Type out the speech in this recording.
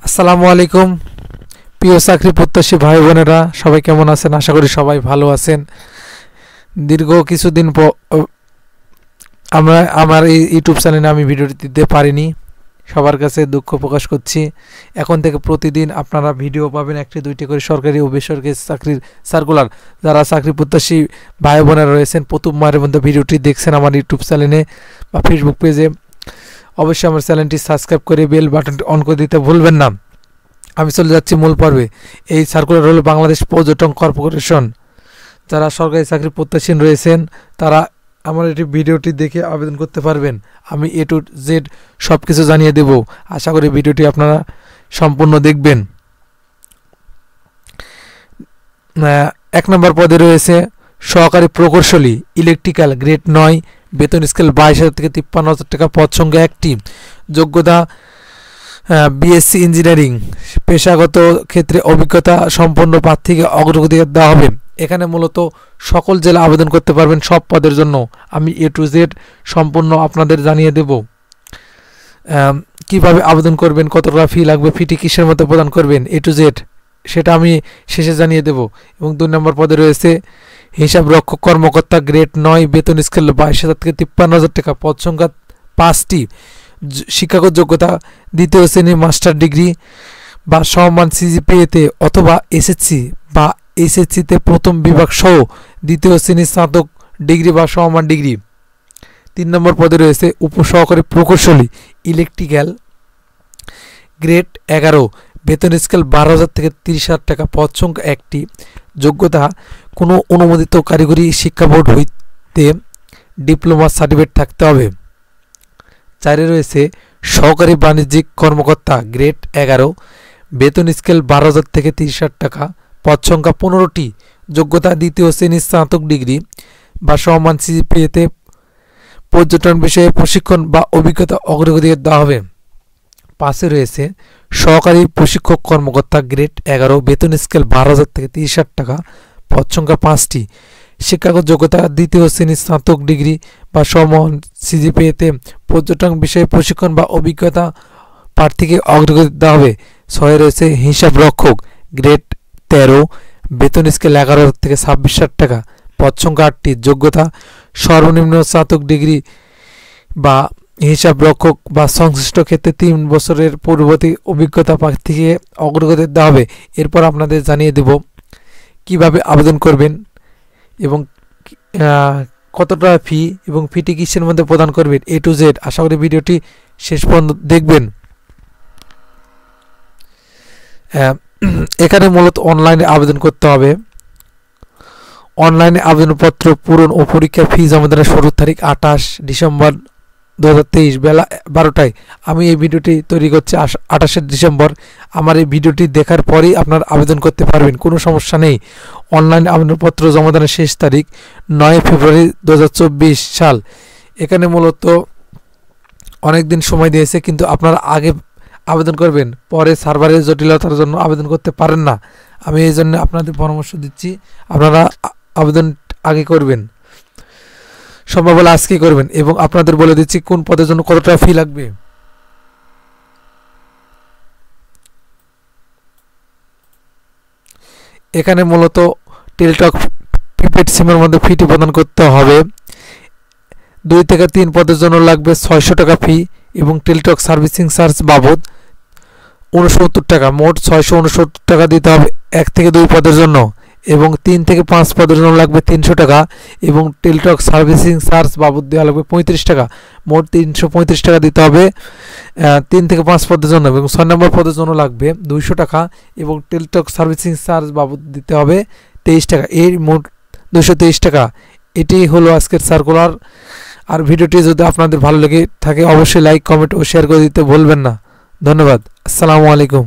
আসসালামু আলাইকুম প্রিয় চাকরি প্রত্যাশী ভাই বোনেরা, সবাই কেমন আছেন? আশা করি সবাই ভালো আছেন। দীর্ঘ কিছুদিন আমার এই ইউটিউব চ্যানেলে আমি ভিডিও দিতে পারিনি, সবার কাছে দুঃখ প্রকাশ করছি। এখন থেকে প্রতিদিন আপনারা ভিডিও পাবেন, একটি দুইটি করে সরকারি ও বেসরকারি চাকরির সার্কুলার। যারা চাকরি প্রত্যাশী ভাই বোনেরা রয়েছেন, প্রথমবারের মধ্যে ভিডিওটি দেখছেন আমার ইউটিউব চ্যানেলে বা ফেসবুক পেজে, অবশ্যই আমার চ্যানেলটি সাবস্ক্রাইব করে বেল বাটনটি অন করে দিতে ভুলবেন না। আমি চলে যাচ্ছি মূল পর্বে। এই সার্কুলার হলো বাংলাদেশ পর্যটন কর্পোরেশন। যারা সরকারি চাকরি প্রত্যাশী রয়েছেন তারা আমার এই ভিডিওটি দেখে আবেদন করতে পারবেন। আমি A to Z সব কিছু জানিয়ে দেব। আশা করি ভিডিওটি আপনারা সম্পূর্ণ দেখবেন। 1 নম্বর পদে রয়েছে সহকারী প্রকৌশলী ইলেকট্রিক্যাল, গ্রেড 9, বেতন স্কেল 22,000 থেকে 53,000 টাকা, পদ সংখ্যা 1টি, যোগ্যতা BSc ইঞ্জিনিয়ারিং, পেশাগত ক্ষেত্রে অভিজ্ঞতা সম্পন্ন প্রার্থীকে অগ্রগতি দেওয়া হবে। এখানে মূলত সকল জেলা আবেদন করতে পারবেন সব পদের জন্য। আমি A to Z সম্পূর্ণ আপনাদের জানিয়ে দেব। কিভাবে আবেদন করবেন, কত টাকা ফি লাগবে, ফিটি কিসের মধ্যে প্রদান করবেন, A to Z সেটা আমি শেষে জানিয়ে দেব। এবং 2 নম্বর পদে রয়েছে হিসাব রক্ষক কর্মকর্তা, গ্রেড 9, বেতন স্কেল 22,000 থেকে 53,000 টাকা, পদ সংখ্যা 5টি, শিক্ষাগত যোগ্যতা দ্বিতীয় শ্রেণী মাস্টার ডিগ্রি বা সমমান CGPA-তে অথবা SSC বা SSC-তে প্রথম বিভাগ সহ দ্বিতীয় শ্রেণী স্নাতক ডিগ্রি বা সমমান ডিগ্রি। 3 নম্বর পদে রয়েছে উপসহকারী প্রকৌশলী ইলেকট্রিক্যাল, গ্রেড 11, বেতন স্কেল 12,000 থেকে 30,000 টাকা, পদ সংখ্যা 1টি, যোগ্যতা কোনো অনুমোদিত কারিগরি শিক্ষা বোর্ড হইতে ডিপ্লোমা সার্টিফিকেট থাকতে হবে। 4 রয়েছে সহকারী বাণিজ্যিক কর্মকর্তা, গ্রেড 11, বেতন স্কেল 12,000 থেকে 30,000 টাকা, পদ সংখ্যা 15টি, যোগ্যতা দ্বিতীয় শ্রেণীর স্নাতক ডিগ্রি বা সমমান CGPA-তে পর্যটন বিষয়ে প্রশিক্ষণ বা অভিজ্ঞতা অগ্রগতি দেওয়া হবে। 5 রয়েছে সহকারী প্রশিক্ষক কর্মকর্তা, গ্রেড 11, বেতন স্কেল 12,000 থেকে 30,000 টাকা, পদ সংখ্যা 5টি, শিক্ষাগত যোগ্যতা দ্বিতীয় শ্রেণীর স্নাতক ডিগ্রি বা সমমান CGPA-তে পর্যটন বিষয়ে প্রশিক্ষণ বা অভিজ্ঞতা প্রার্থীকে অগ্রগতি দেওয়া হবে। 6 রয়েছে হিসাব রক্ষক, গ্রেড 13, বেতন স্কেল 11,000 থেকে 26,000 টাকা, পদ সংখ্যা 8টি, যোগ্যতা সর্বনিম্ন স্নাতক ডিগ্রি বা হিসাব রক্ষক বা সংশ্লিষ্ট ক্ষেত্রে 3 বছরের পূর্ববর্তী অভিজ্ঞতা প্রার্থীকে অগ্রগতি দেওয়া হবে। এরপর আপনাদের জানিয়ে দেব কিভাবে আবেদন করবেন এবং কত টাকা ফি এবং ফিটি কিসের মধ্যে প্রদান করবেন, A to Z। আশা করি ভিডিওটি শেষ পর্যন্ত দেখবেন। এখানে মূলত অনলাইনে আবেদন করতে হবে। অনলাইনে আবেদনপত্র পূরণ ও পরীক্ষা ফি জমাদানের শুরুর তারিখ 28 ডিসেম্বর 2023 বেলা 12টায়। আমি এই ভিডিওটি তৈরি করছি 28 ডিসেম্বর। আমার এই ভিডিওটি দেখার পরেই আপনার আবেদন করতে পারবেন, কোনো সমস্যা নেই। অনলাইনে আবেদনপত্র জমাদানের শেষ তারিখ 9 ফেব্রুয়ারি 2024 সাল। এখানে মূলত অনেক দিন সময় দিয়েছে, কিন্তু আপনারা আগে আবেদন করবেন, পরে সার্ভারের জটিলতার জন্য আবেদন করতে পারেন না। আমি এই জন্য আপনাদের পরামর্শ দিচ্ছি, আপনারা আবেদন আগে করবেন, সম্ভব হলে আজকেই করবেন। এবং আপনাদের বলে দিচ্ছি কোন পদের জন্য কত টাকা ফি লাগবে। এখানে মূলত টেলিটক প্রিপেড সিমের মধ্যে ফিটি প্রদান করতে হবে। 2 থেকে 3 পদের জন্য লাগবে 600 টাকা ফি এবং টেলিটক সার্ভিসিং চার্জ বাবদ 69 টাকা, মোট 669 টাকা দিতে হবে 1 থেকে 2 পদের জন্য। এবং 3 থেকে 5 পদের জন্য লাগবে 300 টাকা এবং টেলিটক সার্ভিসিং চার্জ বাবদ দেওয়া লাগবে 35 টাকা, মোট 335 টাকা দিতে হবে 3 থেকে 5 পদের জন্য। এবং 6 নম্বর পদের জন্য লাগবে 200 টাকা এবং টেলিটক সার্ভিসিং চার্জ বাবদ দিতে হবে 23 টাকা, এই মোট 223 টাকা। এটি হলো আজকের সার্কুলার। আর ভিডিওটি যদি আপনাদের ভালো লেগে থাকে অবশ্যই লাইক, কমেন্ট ও শেয়ার করে দিতে ভুলবেন না। ধন্যবাদ। আসসালামু আলাইকুম।